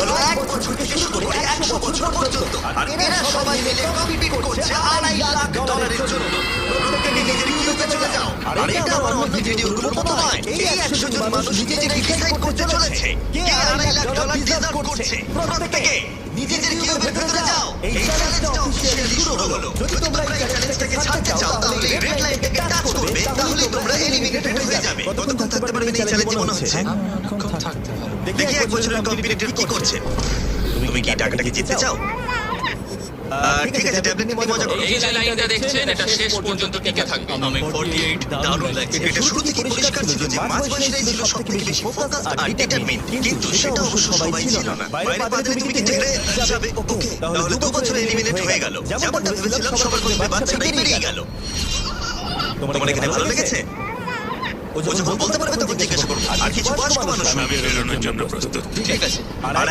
হলো 1 বছর থেকে শুরু করে 100 বছর পর্যন্ত। আর এরা সবাই মিলে কম্পিট করছে $2.5 লাখ জন্য। প্রত্যেকে নিজের কিউবে চলে যাও। আর এটা আমার অন্য ভিডিওগুলোর মতো নয়। এই 100 জন মানুষ নিজেরা ডিসাইড করতে চলেছে কে $2.5 লাখ ডিজার্ভ করছে। প্রত্যেকে নিজের কিউবের ভেতরে যাও। এই চ্যালেঞ্জটা অফিশিয়ালি শুরু হলো। যদি তোমরা এই চ্যালেঞ্জটাকে ছাড়তে চাও তাহলে এই রেড লাইনটাকে টাচ করবে, তাহলে তোমরা এলিমিনেটেড হয়ে যাবে। কতক্ষণ থাকতে পারবেন এই চ্যালেঞ্জে মনে হচ্ছে? দেখি 1 বছরের কম্পিটিটর কি করছে। তুমি কি টাকাটাকে জিততে চাও? ঠিক আছে, ট্যাবলেট নিয়ে মজা করো। এই যে লাইনটা দেখছেন এটা শেষ পর্যন্ত টিকে থাকবে। আমি 48 দারুণ লাগছে। এটা শুরু থেকে পরিষ্কার ছিল যে মাঝবয়সীরাই ছিল সবথেকে বেশি ফোকাস আর ডিটারমিন্ড, কিন্তু সেটা অবশ্য সবাই ছিল না। বাইরে পাদরে তুমি কি হেরে যাবে? ওকে, তাহলে 2 বছর এলিমিনেট হয়ে গেল। যেমনটা ভেবেছিলাম সবার প্রথমে বাচ্চাটাই বেরিয়ে গেল। তোমার এখানে ভালো লেগেছে? ও যখন বলতে পারবে তখন জিজ্ঞাসা করবো। আর কিছু বয়স্ক মানুষ আমি বেরোনোর জন্য প্রস্তুত। ঠিক আছে। আর